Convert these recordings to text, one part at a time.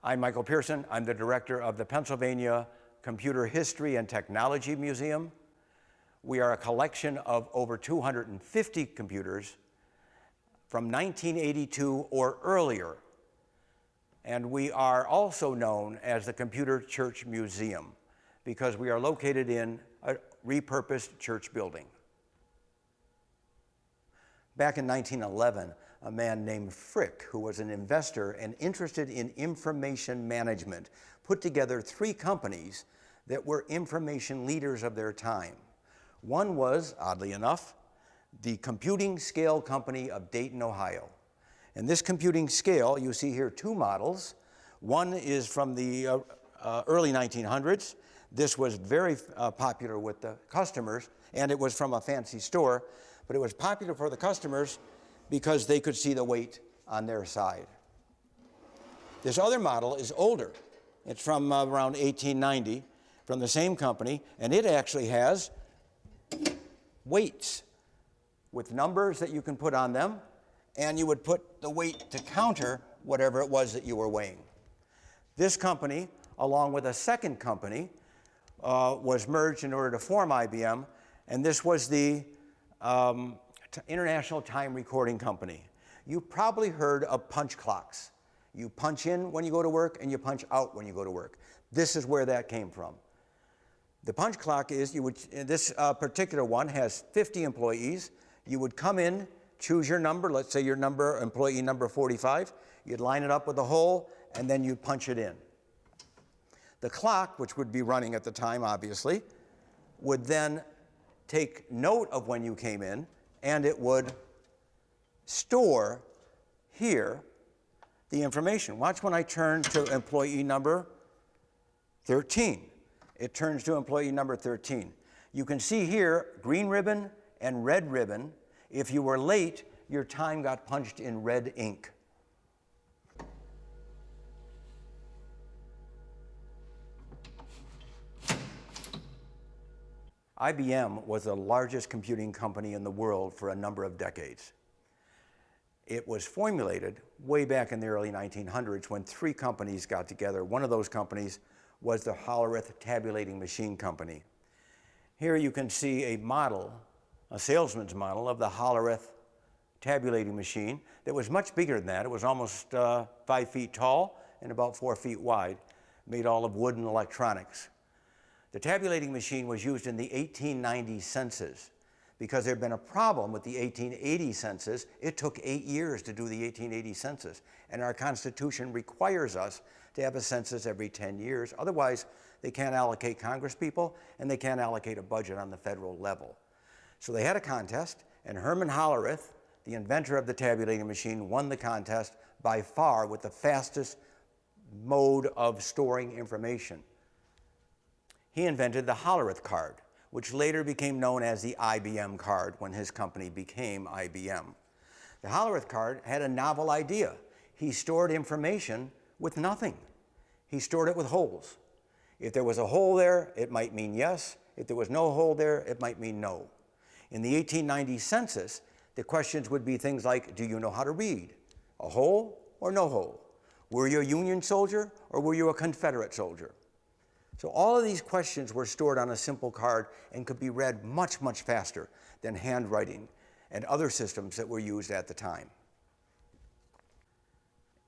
I'm Michael Pearson. I'm the director of the Pennsylvania Computer History and Technology Museum. We are a collection of over 250 computers from 1982 or earlier. And we are also known as the Computer Church Museum because we are located in a repurposed church building. Back in 1911, a man named Frick, who was an investor and interested in information management, put together 3 companies that were information leaders of their time. One was, oddly enough, the Computing Scale Company of Dayton, Ohio. And this computing scale, you see here 2 models. One is from the early 1900s. This was very popular with the customers, and it was from a fancy store, but it was popular for the customers because they could see the weight on their side. This other model is older. It's from around 1890, from the same company, and it actually has weights with numbers that you can put on them, and you would put the weight to counter whatever it was that you were weighing. This company, along with a second company, was merged in order to form IBM, and this was the International Time Recording Company. You probably heard of punch clocks. You punch in when you go to work and you punch out when you go to work. This is where that came from. The punch clock is, this particular one has 50 employees. You would come in, choose your number, let's say your number, employee number 45, you'd line it up with a hole, and then you'd punch it in. The clock, which would be running at the time, obviously, would then take note of when you came in, and it would store here the information. Watch when I turn to employee number 13. It turns to employee number 13. You can see here green ribbon and red ribbon. If you were late, your time got punched in red ink. IBM was the largest computing company in the world for a number of decades. It was formulated way back in the early 1900s when 3 companies got together. One of those companies was the Hollerith Tabulating Machine Company. Here you can see a model, a salesman's model of the Hollerith tabulating machine that was much bigger than that. It was almost 5 feet tall and about 4 feet wide, made all of wood and electronics. The tabulating machine was used in the 1890 census. Because there had been a problem with the 1880 census, it took 8 years to do the 1880 census. And our Constitution requires us to have a census every 10 years. Otherwise, they can't allocate congresspeople and they can't allocate a budget on the federal level. So they had a contest, and Herman Hollerith, the inventor of the tabulating machine, won the contest by far with the fastest mode of storing information. He invented the Hollerith card, which later became known as the IBM card when his company became IBM. The Hollerith card had a novel idea. He stored information with nothing. He stored it with holes. If there was a hole there, it might mean yes. If there was no hole there, it might mean no. In the 1890 census, the questions would be things like, do you know how to read? A hole or no hole? Were you a Union soldier or were you a Confederate soldier? So all of these questions were stored on a simple card and could be read much, much faster than handwriting and other systems that were used at the time.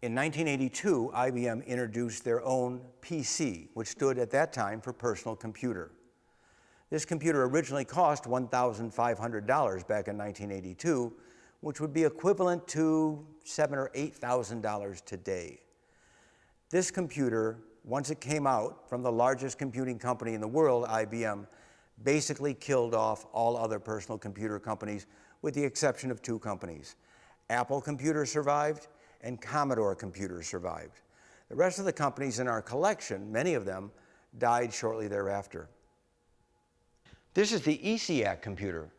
In 1982, IBM introduced their own PC, which stood at that time for personal computer. This computer originally cost $1,500 back in 1982, which would be equivalent to $7,000 or $8,000 today. This computer, once it came out from the largest computing company in the world, IBM, basically killed off all other personal computer companies with the exception of 2 companies. Apple Computer survived and Commodore Computer survived. The rest of the companies in our collection, many of them, died shortly thereafter. This is the ECAC computer.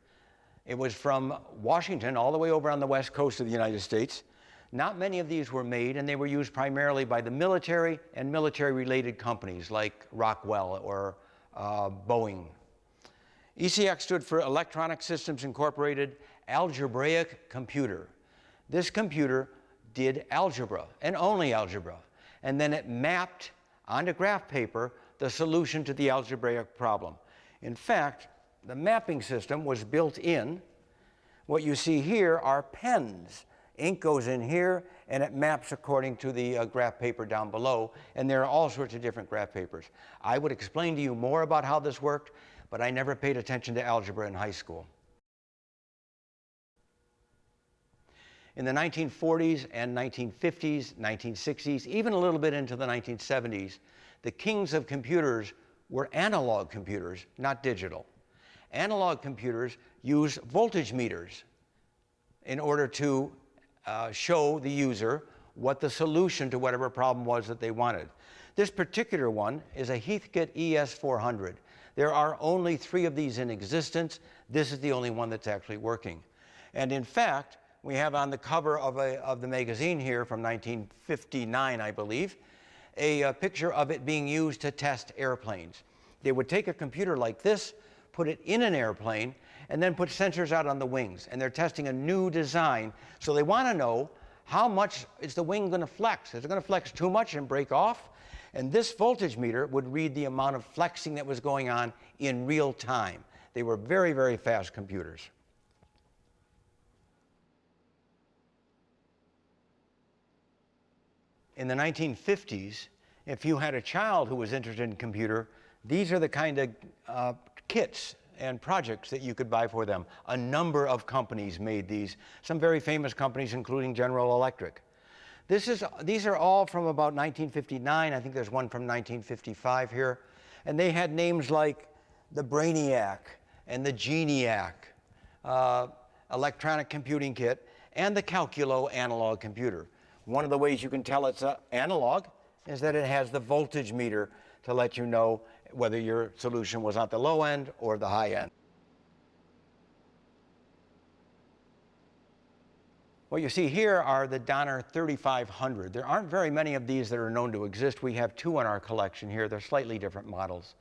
It was from Washington all the way over on the west coast of the United States. Not many of these were made, and they were used primarily by the military and military-related companies like Rockwell or Boeing. ECAC stood for Electronic Systems Incorporated Algebraic Computer. This computer did algebra, and only algebra. and then it mapped onto graph paper the solution to the algebraic problem. In fact, the mapping system was built in. What you see here are pens. Ink goes in here, and it maps according to the graph paper down below, and there are all sorts of different graph papers. I would explain to you more about how this worked, but I never paid attention to algebra in high school. In the 1940s and 1950s, 1960s, even a little bit into the 1970s, the kings of computers were analog computers, not digital. Analog computers use voltage meters in order to show the user what the solution to whatever problem was that they wanted. This particular one is a Heathkit ES400. There are only 3 of these in existence. This is the only one that's actually working. And in fact, we have on the cover of the magazine here from 1959, I believe, a picture of it being used to test airplanes. They would take a computer like this, put it in an airplane, and then put sensors out on the wings. And they're testing a new design. So they want to know, how much is the wing going to flex? Is it going to flex too much and break off? And this voltage meter would read the amount of flexing that was going on in real time. They were very, very fast computers. In the 1950s, if you had a child who was interested in computer, these are the kind of kits and projects that you could buy for them. A number of companies made these, some very famous companies, including General Electric. These are all from about 1959. I think there's one from 1955 here. And they had names like the Brainiac and the Geniac, electronic computing kit, and the Calculo analog computer. One of the ways you can tell it's analog is that it has the voltage meter to let you know whether your solution was at the low end or the high end. What you see here are the Donner 3500. There aren't very many of these that are known to exist. We have 2 in our collection here. They're slightly different models.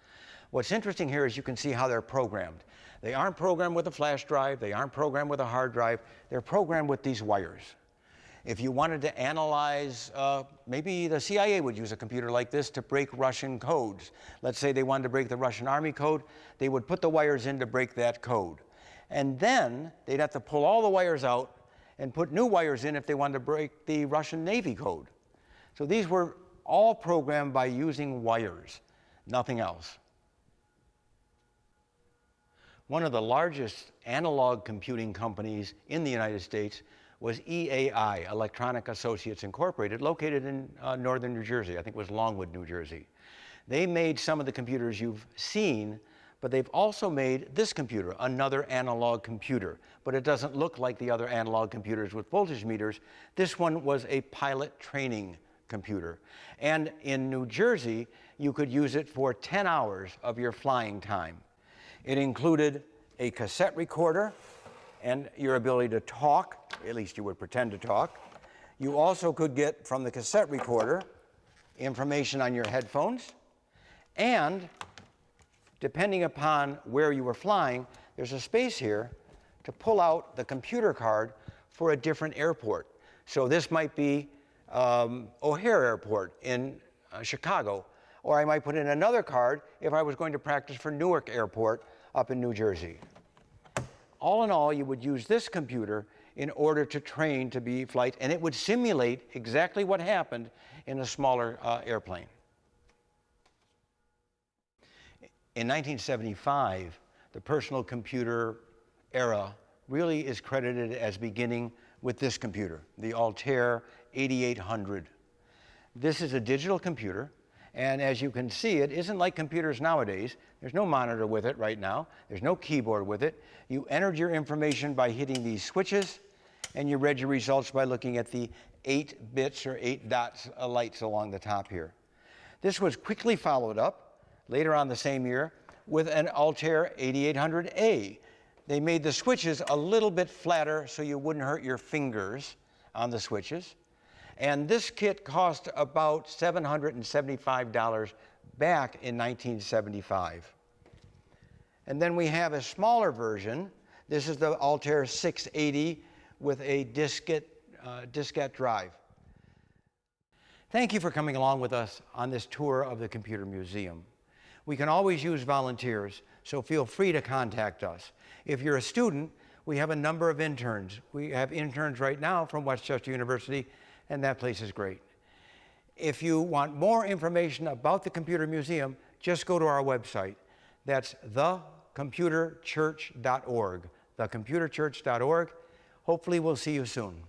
What's interesting here is you can see how they're programmed. They aren't programmed with a flash drive. They aren't programmed with a hard drive. They're programmed with these wires. If you wanted to analyze, maybe the CIA would use a computer like this to break Russian codes. Let's say they wanted to break the Russian Army code. They would put the wires in to break that code. And then they'd have to pull all the wires out and put new wires in if they wanted to break the Russian Navy code. So these were all programmed by using wires, nothing else. One of the largest analog computing companies in the United States was EAI, Electronic Associates Incorporated, located in northern New Jersey. I think it was Longwood, New Jersey. They made some of the computers you've seen, but they've also made this computer, another analog computer. But it doesn't look like the other analog computers with voltage meters. This one was a pilot training computer. And in New Jersey, you could use it for 10 hours of your flying time. It included a cassette recorder and your ability to talk, at least you would pretend to talk. You also could get from the cassette recorder information on your headphones, and depending upon where you were flying, there's a space here to pull out the computer card for a different airport. So this might be O'Hare Airport in Chicago, or I might put in another card if I was going to practice for Newark Airport up in New Jersey. All in all, you would use this computer in order to train to be flight, and it would simulate exactly what happened in a smaller airplane. In 1975, the personal computer era really is credited as beginning with this computer, the Altair 8800. This is a digital computer, and as you can see, it isn't like computers nowadays. There's no monitor with it right now. There's no keyboard with it. You entered your information by hitting these switches, and you read your results by looking at the 8 bits or 8 dots lights along the top here. This was quickly followed up later on the same year with an Altair 8800A. They made the switches a little bit flatter so you wouldn't hurt your fingers on the switches. And this kit cost about $775 back in 1975. And then we have a smaller version. This is the Altair 680 with a diskette drive. Thank you for coming along with us on this tour of the Computer Museum. We can always use volunteers, so feel free to contact us. If you're a student, we have a number of interns. We have interns right now from Westchester University, and that place is great. If you want more information about the Computer Museum, just go to our website. That's thecomputerchurch.org, thecomputerchurch.org. Hopefully we'll see you soon.